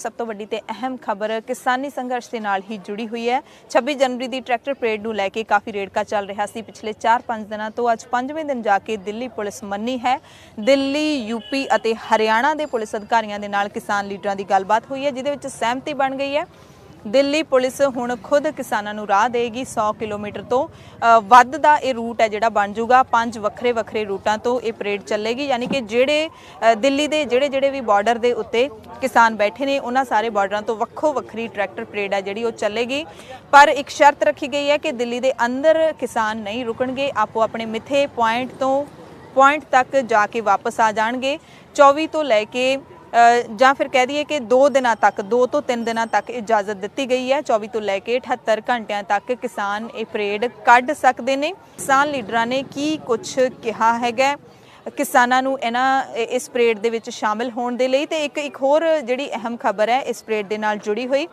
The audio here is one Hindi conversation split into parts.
सब तो वड्डी ते अहम खबर किसानी संघर्ष के नाल ही जुड़ी हुई है। 26 जनवरी की ट्रैक्टर परेड नूं लैके काफ़ी रेड़का चल रहा सी पिछले 4-5 दिनों तो अज 5वें दिन जाके दिल्ली पुलिस मन्नी है। दिल्ली यूपी और हरियाणा के पुलिस अधिकारियों के नाल किसान लीडरां की गलबात हुई है जिहदे विच सहमति बन गई है। दिल्ली पुलिस हुण खुद किसानों नूं राह देगी। 100 किलोमीटर तो वध दा ये रूट है जिहड़ा बन जूगा। 5 वक्रे वक्रे रूटां तो ये परेड चलेगी, यानी कि जिहड़े दिल्ली के जिहड़े भी बॉर्डर के उत्ते किसान बैठे ने उन्हां सारे बॉर्डरां तो वक्खो वक्खरी ट्रैक्टर परेड है जिहड़ी वो चलेगी। पर एक शर्त रखी गई है कि दिल्ली के अंदर किसान नहीं रुकणगे, आपो अपने मिथे पॉइंट तो पॉइंट तक जाके वापस आ जाणगे। 24 तो लैके ਜਾਂ फिर कह दीए कि 2 दिनों तक 2 तो 3 दिनों तक इजाजत दी गई है। 24 तो लैके 78 घंटिया तक किसान ये परेड कढ़ सकते हैं। किसान लीडरां ने की कुछ कहा है किसानां नूं इस परेड दे विच शामिल होने दे लई। ते एक होर जिहड़ी अहम खबर है इस परेड दे नाल जुड़ी हुई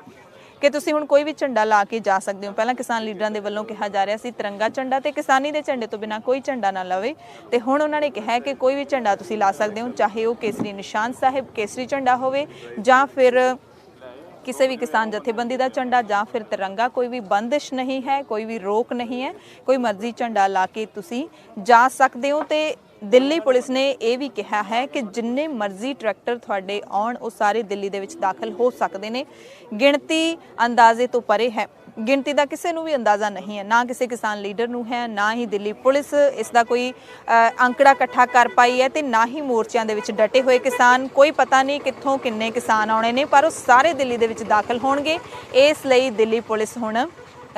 कि तुसीं हुण कोई भी झंडा ला के जा सकते हो। पहलां किसान लीडरां दे वल्लों कहा जा रहा सी तिरंगा झंडा ते किसानी दे झंडे तो बिना कोई झंडा ना लवे, ते हुण उन्हां ने कहा है कि कोई भी झंडा तुसीं ला सकते हो, चाहे वो केसरी निशान साहिब केसरी झंडा होवे जां फिर किसी भी किसान जथेबंदी का झंडा जां फिर तिरंगा। कोई भी बंदिश नहीं है, कोई भी रोक नहीं है, कोई मर्जी झंडा ला के तुसीं जा सकते हो। तो दिल्ली पुलिस ने यह भी कहा है कि जिन्ने मर्जी ट्रैक्टर थोड़े आउण वो सारे दिल्ली दे विच दाखिल हो सकते हैं। गिणती अंदाजे तो परे है, गिणती का किसी को भी अंदाज़ा नहीं है, ना किसी किसान लीडर नूं है, ना ही दिल्ली पुलिस इसका कोई आंकड़ा इकट्ठा कर पाई है, तो ना ही मोर्चों के विच डटे हुए किसान। कोई पता नहीं कित्थों किन्ने किसान आने ने, पर वो सारे दिल्ली दे विच दाखिल होणगे। इसलिए दिल्ली पुलिस हुण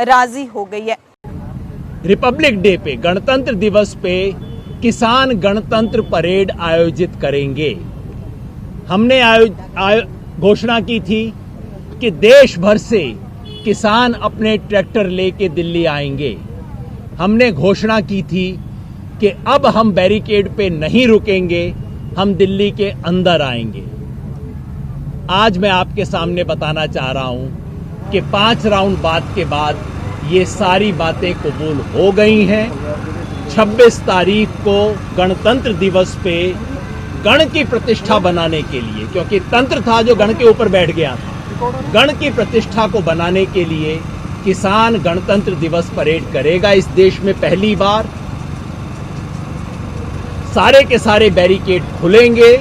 राजी हो गई है। रिपब्लिक डे पे, गणतंत्र दिवस पे किसान गणतंत्र परेड आयोजित करेंगे। हमने घोषणा की थी कि देश भर से किसान अपने ट्रैक्टर लेके दिल्ली आएंगे। हमने घोषणा की थी कि अब हम बैरिकेड पे नहीं रुकेंगे, हम दिल्ली के अंदर आएंगे। आज मैं आपके सामने बताना चाह रहा हूं कि 5 राउंड बात के बाद ये सारी बातें कबूल हो गई हैं। 26 तारीख को गणतंत्र दिवस पे गण की प्रतिष्ठा बनाने के लिए, क्योंकि तंत्र था जो गण के ऊपर बैठ गया था, गण की प्रतिष्ठा को बनाने के लिए किसान गणतंत्र दिवस परेड करेगा इस देश में पहली बार। सारे के सारे बैरिकेड खुलेंगे,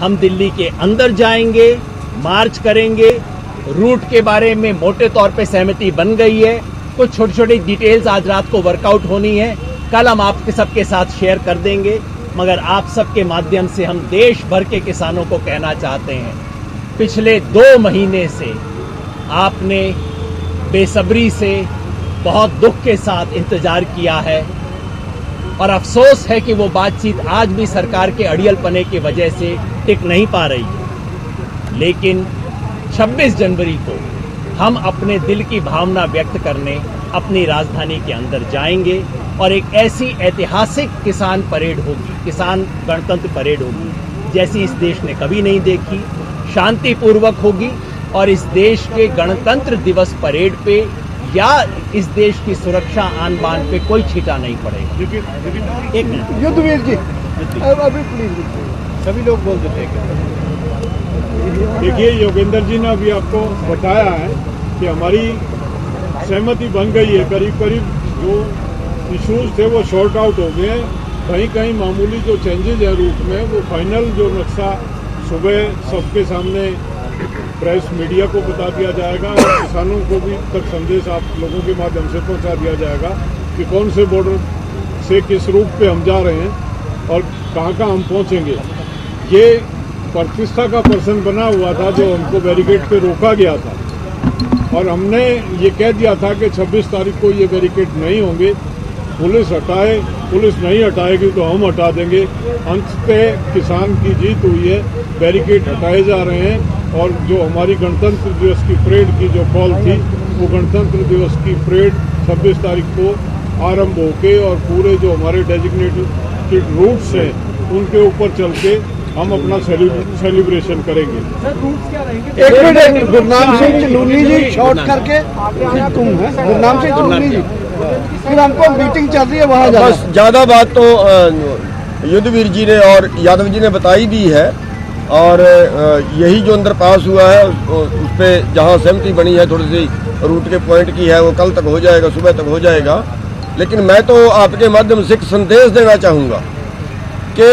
हम दिल्ली के अंदर जाएंगे, मार्च करेंगे। रूट के बारे में मोटे तौर पे सहमति बन गई है, कुछ छोटी छोटी डिटेल्स आज रात को वर्कआउट होनी है, कल हम आपके सबके साथ शेयर कर देंगे। मगर आप सबके माध्यम से हम देश भर के किसानों को कहना चाहते हैं, पिछले 2 महीने से आपने बेसब्री से बहुत दुख के साथ इंतजार किया है और अफसोस है कि वो बातचीत आज भी सरकार के अड़ियलपने की वजह से टिक नहीं पा रही है। लेकिन 26 जनवरी को हम अपने दिल की भावना व्यक्त करने अपनी राजधानी के अंदर जाएंगे और एक ऐसी ऐतिहासिक किसान परेड होगी, किसान गणतंत्र परेड होगी जैसी इस देश ने कभी नहीं देखी, शांतिपूर्वक होगी। और इस देश के गणतंत्र दिवस परेड पे या इस देश की सुरक्षा आन बान पे कोई छींटा नहीं पड़ेगा। एक मिनट युद्धवीर जी, अभी प्लीज सभी लोग बोल देते हैं। देखिए, योगेंद्र जी ने अभी आपको बताया है कि हमारी सहमति बन गई है। करीब करीब जो इश्यूज थे वो शॉर्ट आउट हो गए हैं। कहीं कहीं मामूली जो चेंजेज है रूट में, वो फाइनल जो नक्शा सुबह सबके सामने प्रेस मीडिया को बता दिया जाएगा और किसानों को भी तक संदेश आप लोगों के माध्यम से पहुंचा दिया जाएगा कि कौन से बॉर्डर से किस रूट पे हम जा रहे हैं और कहाँ कहाँ हम पहुंचेंगे। ये प्रतिष्ठा का पर्सन बना हुआ था जो हमको बैरिकेड पे रोका गया था और हमने ये कह दिया था कि 26 तारीख को ये बैरिकेड नहीं होंगे, पुलिस हटाए, पुलिस नहीं हटाएगी तो हम हटा देंगे। अंततः किसान की जीत हुई है, बैरिकेड हटाए जा रहे हैं और जो हमारी गणतंत्र दिवस की परेड की जो कॉल थी वो गणतंत्र दिवस की परेड 26 तारीख को आरंभ होके और पूरे जो हमारे डेजिग्नेटेड रूट्स हैं उनके ऊपर चल के हम अपना सेलिब्रेशन करेंगे। एक मिनट, गुरनाम सिंह चलूनी जी शॉर्ट करके तुम है गुरनाम सिंह चलूनी जी, फिर हमको मीटिंग चल रही है वहाँ बस ज़्यादा बात तो युद्धवीर जी ने और यादव जी ने बताई दी है। और यही जो अंडरपास हुआ है उस पर जहाँ सहमति बनी है थोड़ी सी रूट के पॉइंट की है, वो कल तक हो जाएगा, सुबह तक हो जाएगा। लेकिन मैं तो आपके माध्यम से एक संदेश देना चाहूँगा कि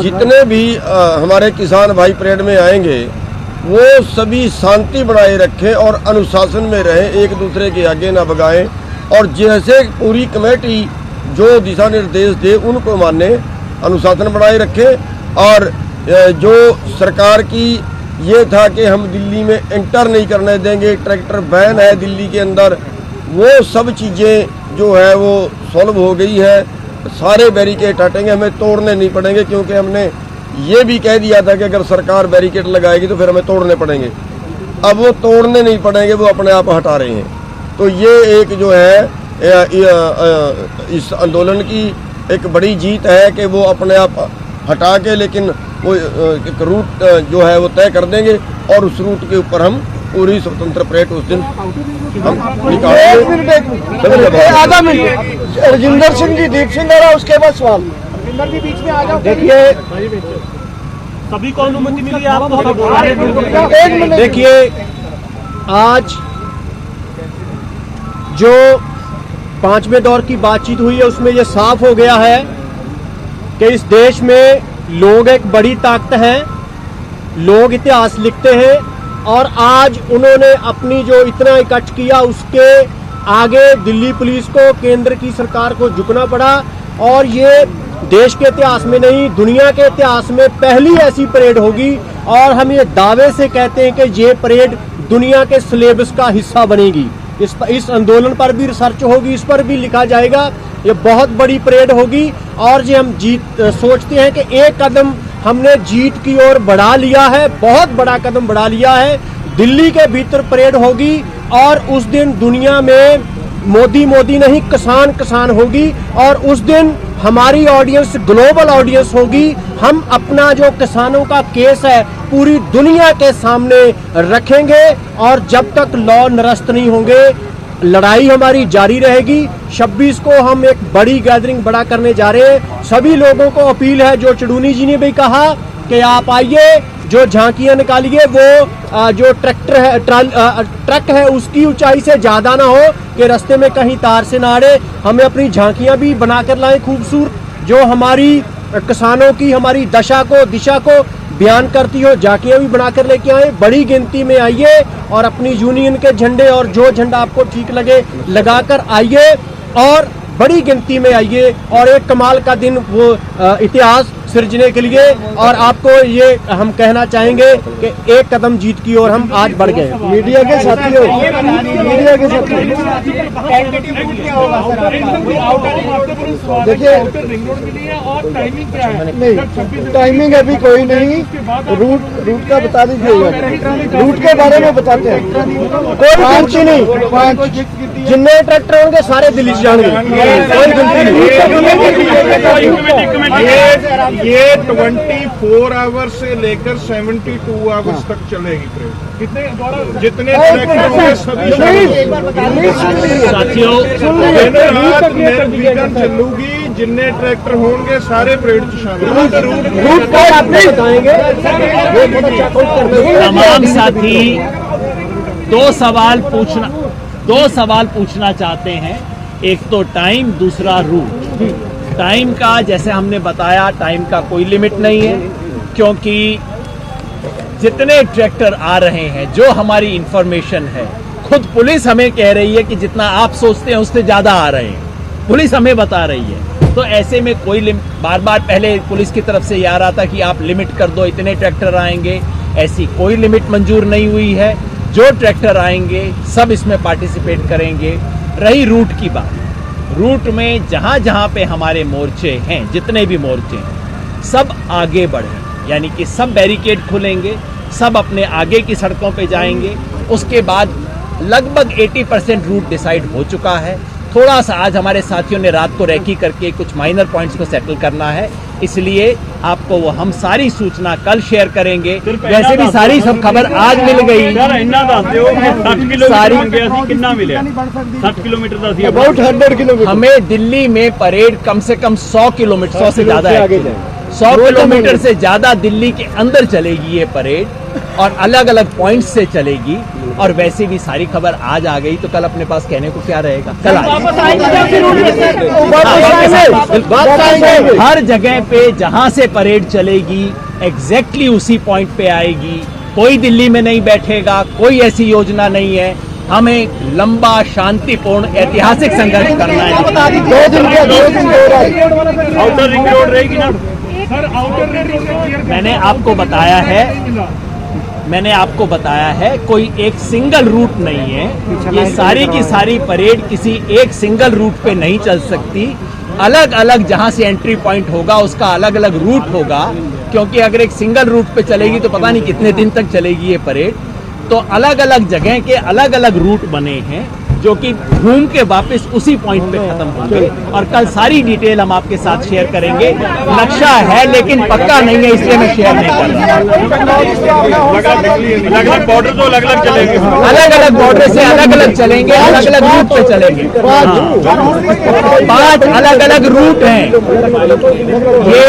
जितने भी हमारे किसान भाई परेड में आएंगे वो सभी शांति बनाए रखें और अनुशासन में रहें, एक दूसरे के आगे ना भगाएं, और जैसे पूरी कमेटी जो दिशा निर्देश दे उनको माने, अनुशासन बनाए रखें। और जो सरकार की ये था कि हम दिल्ली में एंटर नहीं करने देंगे, ट्रैक्टर बैन है दिल्ली के अंदर, वो सब चीज़ें जो है वो सॉल्व हो गई है। सारे बैरिकेड हटेंगे, हमें तोड़ने नहीं पड़ेंगे, क्योंकि हमने ये भी कह दिया था कि अगर सरकार बैरिकेड लगाएगी तो फिर हमें तोड़ने पड़ेंगे। अब वो तोड़ने नहीं पड़ेंगे, वो अपने आप हटा रहे हैं। तो ये एक जो है इस आंदोलन की एक बड़ी जीत है कि वो अपने आप हटा के, लेकिन वो एक रूट जो है वो तय कर देंगे और उस रूट के ऊपर हम पूरी स्वतंत्र परेड उस दिन हम निकालेंगे। आधा मिनट रजिंदर सिंह जी, दीप सिंह और उसके बाद सवाल। बीच में आ जाओ। देखिए सभी को अनुमति मिली आपको? देखिए आज जो 5वें दौर की बातचीत हुई है उसमें ये साफ हो गया है कि इस देश में लोग एक बड़ी ताकत हैं, लोग इतिहास लिखते हैं, और आज उन्होंने अपनी जो इतना इकट्ठ किया उसके आगे दिल्ली पुलिस को, केंद्र की सरकार को झुकना पड़ा। और ये देश के इतिहास में नहीं, दुनिया के इतिहास में पहली ऐसी परेड होगी, और हम ये दावे से कहते हैं कि ये परेड दुनिया के सिलेबस का हिस्सा बनेगी। इस आंदोलन पर भी रिसर्च होगी, इस पर भी लिखा जाएगा। ये बहुत बड़ी परेड होगी, और ये हम सोचते हैं कि एक कदम हमने जीत की ओर बढ़ा लिया है, बहुत बड़ा कदम बढ़ा लिया है। दिल्ली के भीतर परेड होगी, और उस दिन दुनिया में मोदी मोदी नहीं, किसान किसान होगी, और उस दिन हमारी ऑडियंस ग्लोबल ऑडियंस होगी। हम अपना जो किसानों का केस है पूरी दुनिया के सामने रखेंगे, और जब तक लॉ निरस्त नहीं होंगे लड़ाई हमारी जारी रहेगी। 26 को हम एक बड़ी गैदरिंग बड़ा करने जा रहे हैं। सभी लोगों को अपील है, जो चुड़ूनी जी ने भी कहा कि आप आइए, जो झांकियां निकालिए, वो जो ट्रक है उसकी ऊंचाई से ज्यादा ना हो कि रास्ते में कहीं तार से ना अड़े। हमें अपनी झांकियां भी बनाकर लाएं खूबसूरत, जो हमारी किसानों की, हमारी दशा को, दिशा को बयान करती हो। झांकियां भी बनाकर लेके आए, बड़ी गिनती में आइए, और अपनी यूनियन के झंडे और जो झंडा आपको ठीक लगे लगाकर आइए, और बड़ी गिनती में आइए, और एक कमाल का दिन वो इतिहास सिरजने के लिए। और आपको ये हम कहना चाहेंगे कि एक कदम जीत की ओर हम आज बढ़ गए। मीडिया के साथियों, मीडिया के साथियों, देखिए नहीं, टाइमिंग अभी कोई नहीं, रूट का बता दीजिएगा। रूट के बारे में बताते हैं, कोई गिनती नहीं, जितने ट्रैक्टर होंगे सारे दिल्ली से जाएंगे, कोई गिनती नहीं। ये 24 आवर्स से लेकर 72 आवर्स तक चलेगी ट्रेन। कितने जितने ट्रैक्टर होंगे सभी साथियों निर्विघ्न चलूगी, जितने ट्रैक्टर होंगे सारे परेड में शामिल। रूट का आप नहीं बताएंगे। तमाम साथी दो सवाल पूछना चाहते हैं। एक तो टाइम, दूसरा रूट। टाइम का जैसे हमने बताया, टाइम का कोई लिमिट नहीं है, क्योंकि जितने ट्रैक्टर आ रहे हैं, जो हमारी इंफॉर्मेशन है, खुद पुलिस हमें कह रही है कि जितना आप सोचते हैं उससे ज्यादा आ रहे हैं, पुलिस हमें बता रही है। तो ऐसे में कोई बार बार पहले पुलिस की तरफ से ये आ रहा था कि आप लिमिट कर दो, इतने ट्रैक्टर आएंगे, ऐसी कोई लिमिट मंजूर नहीं हुई है। जो ट्रैक्टर आएंगे सब इसमें पार्टिसिपेट करेंगे। रही रूट की बात, रूट में जहां जहां पे हमारे मोर्चे हैं, जितने भी मोर्चे हैं, सब आगे बढ़े, यानी कि सब बैरिकेड खुलेंगे, सब अपने आगे की सड़कों पे जाएंगे। उसके बाद लगभग 80% रूट डिसाइड हो चुका है। थोड़ा सा आज हमारे साथियों ने रात को रेकी करके कुछ माइनर पॉइंट्स को सेटल करना है, इसलिए आपको वो हम सारी सूचना कल शेयर करेंगे। वैसे भी सारी सब खबर आज मिल गई। हमें दिल्ली में परेड कम से कम 100 किलोमीटर, 100 से ज्यादा है, 100 किलोमीटर से ज्यादा दिल्ली के अंदर चलेगी ये परेड और अलग अलग पॉइंट्स से चलेगी। और वैसे भी सारी खबर आज आ गई तो कल अपने पास कहने को क्या रहेगा, कल हर जगह पे जहां से परेड चलेगी एग्जैक्टली उसी पॉइंट पे आएगी। कोई दिल्ली में नहीं बैठेगा, कोई ऐसी योजना नहीं है। हमें लंबा शांतिपूर्ण ऐतिहासिक संघर्ष करना है। आउटर रिंग रोड रहेगी ना सर? आउटर रिंग रोड मैंने आपको बताया है कोई एक सिंगल रूट नहीं है। ये सारी की सारी परेड किसी एक सिंगल रूट पे नहीं चल सकती। अलग अलग जहां से एंट्री पॉइंट होगा उसका अलग अलग रूट होगा, क्योंकि अगर एक सिंगल रूट पे चलेगी तो पता नहीं कितने दिन तक चलेगी ये परेड। तो अलग अलग जगह के अलग अलग रूट बने हैं जो कि घूम के वापस उसी पॉइंट पे खत्म होंगे। और कल सारी डिटेल हम आपके साथ शेयर करेंगे। नक्शा है लेकिन पक्का नहीं है, इसलिए मैं शेयर नहीं कर रहा। अलग अलग बॉर्डर तो अलग अलग चलेंगे, अलग अलग बॉर्डर से अलग अलग चलेंगे, अलग अलग रूट पे चलेंगे। 5 अलग अलग रूट हैं। ये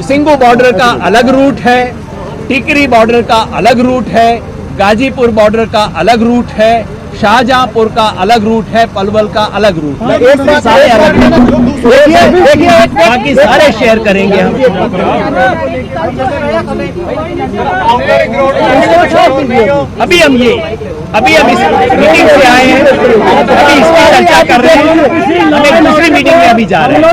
सिंगू बॉर्डर का अलग रूट है, टिकरी बॉर्डर का अलग रूट है, गाजीपुर बॉर्डर का अलग रूट है, शाहजहांपुर का अलग रूट है, पलवल का अलग रूट है। सारे अलग बाकी सारे शेयर करेंगे हम। अभी हम इस मीटिंग से आए हैं, अभी इसकी चर्चा कर रहे हैं। हम एक दूसरी मीटिंग में अभी जा रहे हैं।